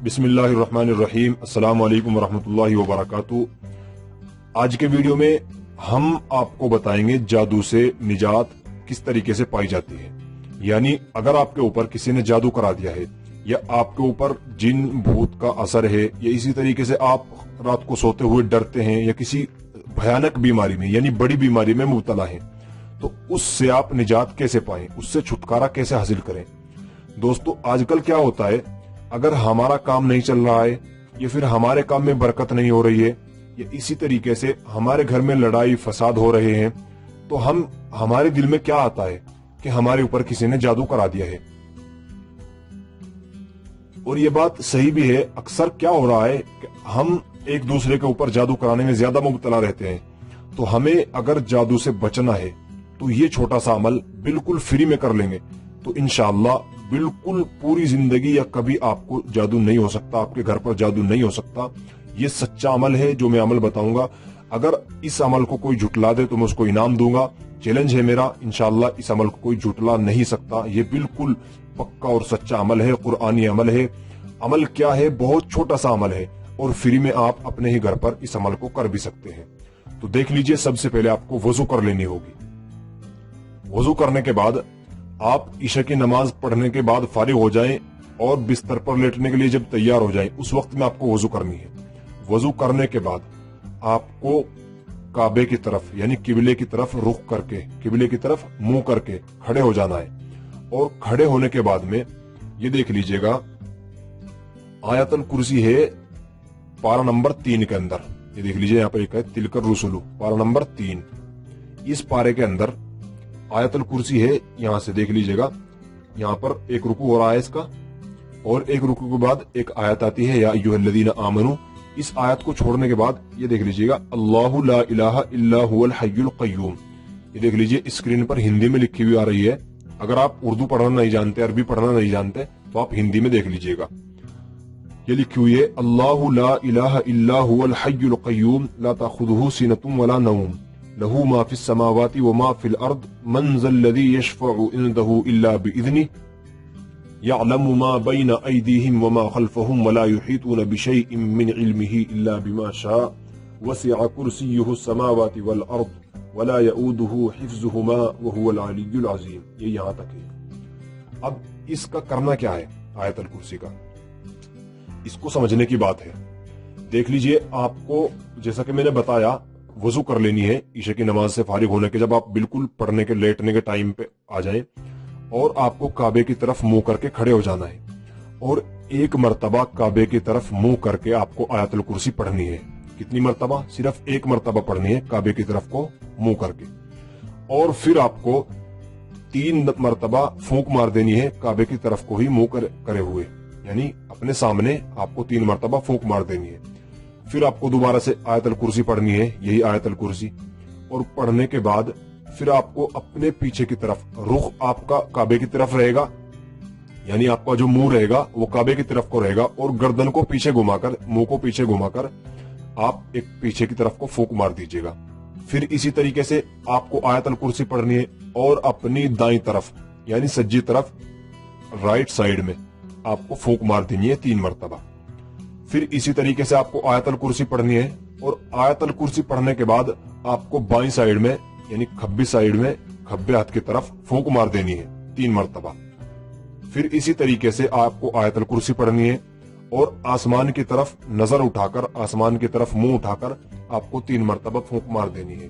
बिस्मिल्लाहिर्रहमानिर्रहीम। अस्सलामु अलैकुम वरहमतुल्लाहि वबरकातुहू। आज के वीडियो में हम आपको बताएंगे जादू से निजात किस तरीके से पाई जाती है। यानी अगर आपके ऊपर किसी ने जादू करा दिया है या आपके ऊपर जिन भूत का असर है या इसी तरीके से आप रात को सोते हुए डरते हैं या किसी भयानक बीमारी में यानी बड़ी बीमारी में मुब्तला हैं, तो उससे आप निजात कैसे पाएं, उससे छुटकारा कैसे हासिल करें। दोस्तों, आजकल क्या होता है, अगर हमारा काम नहीं चल रहा है या फिर हमारे काम में बरकत नहीं हो रही है या इसी तरीके से हमारे घर में लड़ाई फसाद हो रहे हैं, तो हमारे दिल में क्या आता है कि हमारे ऊपर किसी ने जादू करा दिया है। और ये बात सही भी है। अक्सर क्या हो रहा है कि हम एक दूसरे के ऊपर जादू कराने में ज्यादा मुब्तला रहते हैं। तो हमें अगर जादू से बचना है तो ये छोटा सा अमल बिल्कुल फ्री में कर लेंगे तो इंशाअल्लाह बिल्कुल पूरी जिंदगी या कभी आपको जादू नहीं हो सकता, आपके घर पर जादू नहीं हो सकता। ये सच्चा अमल है जो मैं अमल बताऊंगा। अगर इस अमल को कोई झुटला दे तो मैं उसको इनाम दूंगा। चैलेंज है मेरा, इंशाअल्लाह इस अमल को कोई झुटला नहीं सकता। ये बिल्कुल पक्का और सच्चा अमल है, कुरानी अमल है। अमल क्या है, बहुत छोटा सा अमल है और फ्री में आप अपने ही घर पर इस अमल को कर भी सकते हैं। तो देख लीजिए, सबसे पहले आपको वजू कर लेनी होगी। वजू करने के बाद आप ईशा की नमाज पढ़ने के बाद फारिग हो जाएं और बिस्तर पर लेटने के लिए जब तैयार हो जाएं, उस वक्त में आपको वजू करनी है। वजू करने के बाद आपको काबे की तरफ यानी किबले की तरफ रुख करके, किबले की तरफ मुंह करके खड़े हो जाना है। और खड़े होने के बाद में ये देख लीजिएगा, आयतुल कुर्सी है पारा नंबर 3 के अंदर। ये देख लीजिए, यहाँ पर एक है तिलकर रसूलु, पारा नंबर 3। इस पारे के अंदर आयतुल कुर्सी है। यहां से देख लीजिएगा, यहाँ पर एक रुकू हो रहा है इसका, और एक रुकू के बाद एक आयत आती है, या अय्युहल्लज़ीना आमनू। इस आयत को छोड़ने के बाद ये देख लीजिएगा, अल्लाहु ला इलाहा इल्ला हुवल हय्युल क़य्यूम। ये देख लीजिए, स्क्रीन पर हिंदी में लिखी हुई आ रही है। अगर आप उर्दू पढ़ना नहीं जानते, अरबी पढ़ना नहीं जानते, तो आप हिंदी में देख लीजिएगा। ये लिखी हुई है, अल्लाहु ला इलाहा इल्ला हुवल हय्युल क़य्यूम ला ताखुदुहु सिनतुन वला नौम लहू मा फिस समावाति व मा फिल अर्द मन ज़ल्लज़ी यशफ़अु इंदहु इल्ला बिइज़निहि यअलमु मा बैना अयदीहिम व मा खल्फ़हुम व ला युहीतून बिशैइन मिन इल्मिही इल्ला बिमा शाअ वसिअ कुर्सियुहु समावाति वल अर्द व ला यऊदुहु हिफ्ज़ुहुमा व हुवल अलिय्युल अज़ीम। ये यहाँ तक है। अब इसका करना क्या है, आयतुल कुर्सी का, इसको समझने की बात है। देख लीजिए, आपको जैसा कि मैंने बताया, वजू कर लेनी है ईशा की नमाज से फारिग होने के, जब आप बिल्कुल पढ़ने के लेटने के टाइम पे आ जाएं, और आपको काबे की तरफ मुंह करके खड़े हो जाना है और एक मर्तबा काबे की तरफ मुंह करके आपको आयतुल कुर्सी पढ़नी है। कितनी मर्तबा? सिर्फ एक मर्तबा पढ़नी है, काबे की तरफ को मुंह करके। और फिर आपको 3 मर्तबा फूंक मार देनी है काबे की तरफ को ही मुंह करे हुए, यानी अपने सामने आपको 3 मर्तबा फूंक मार देनी है। फिर आपको दोबारा से आयतुल कुर्सी पढ़नी है, यही आयतुल कुर्सी। और पढ़ने के बाद फिर आपको अपने पीछे की तरफ, रुख आपका काबे की तरफ रहेगा, यानी आपका जो मुंह रहेगा वो काबे की तरफ को रहेगा, और गर्दन को पीछे घुमाकर, मुंह को पीछे घुमाकर आप एक पीछे की तरफ को फूंक मार दीजिएगा। फिर इसी तरीके से आपको आयतुल कुर्सी पढ़नी है और अपनी दाईं तरफ यानी सज्जी तरफ राइट साइड में आपको फूंक मार देनी है 3 मर्तबा। फिर इसी तरीके से आपको आयतुल कुर्सी पढ़नी है, और आयतुल कुर्सी पढ़ने के बाद आपको बाईं साइड में यानी खब्बी साइड में खब्बे हाथ की तरफ फूंक मार देनी है 3 मर्तबा। फिर इसी तरीके से आपको आयतुल कुर्सी पढ़नी है और आसमान की तरफ नजर उठाकर, आसमान की तरफ मुंह उठाकर आपको 3 मर्तबा फूंक मार देनी है।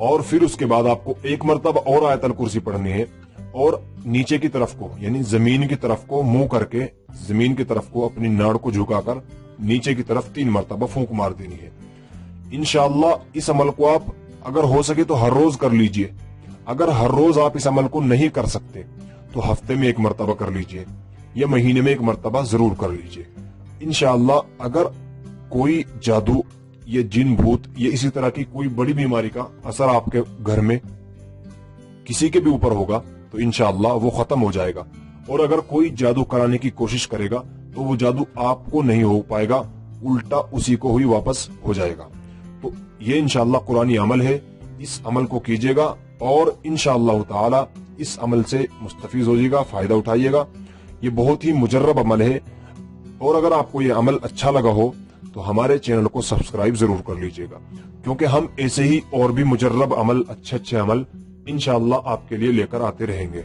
और फिर उसके बाद आपको 1 मर्तबा और आयतुल कुर्सी पढ़नी है और नीचे की तरफ को यानी जमीन की तरफ को मुंह करके, जमीन की तरफ को अपनी नाड़ को झुकाकर नीचे की तरफ 3 मर्तबा फूंक मार देनी है। इंशाअल्लाह इस अमल को आप अगर हो सके तो हर रोज कर लीजिए। अगर हर रोज आप इस अमल को नहीं कर सकते तो हफ्ते में 1 मर्तबा कर लीजिए या महीने में 1 मर्तबा जरूर कर लीजिए। इंशाअल्लाह अगर कोई जादू या जिन भूत या इसी तरह की कोई बड़ी बीमारी का असर आपके घर में किसी के भी ऊपर होगा तो इंशाअल्लाह वो खत्म हो जाएगा। और अगर कोई जादू कराने की कोशिश करेगा तो वो जादू आपको नहीं हो पाएगा, उल्टा उसी को ही वापस हो जाएगा। तो ये इंशाअल्लाह कुरानी अमल है, इस अमल को कीजिएगा और इंशाअल्लाह ताला इस अमल से मुस्तफीज हो जाइएगा, फायदा उठाइएगा। ये बहुत ही मुजर्रब अमल है, और अगर आपको ये अमल अच्छा लगा हो तो हमारे चैनल को सब्सक्राइब जरूर कर लीजिएगा, क्योंकि हम ऐसे ही और भी मुजर्रब अमल, अच्छे अच्छे अमल इंशाअल्लाह आपके लिए लेकर आते रहेंगे।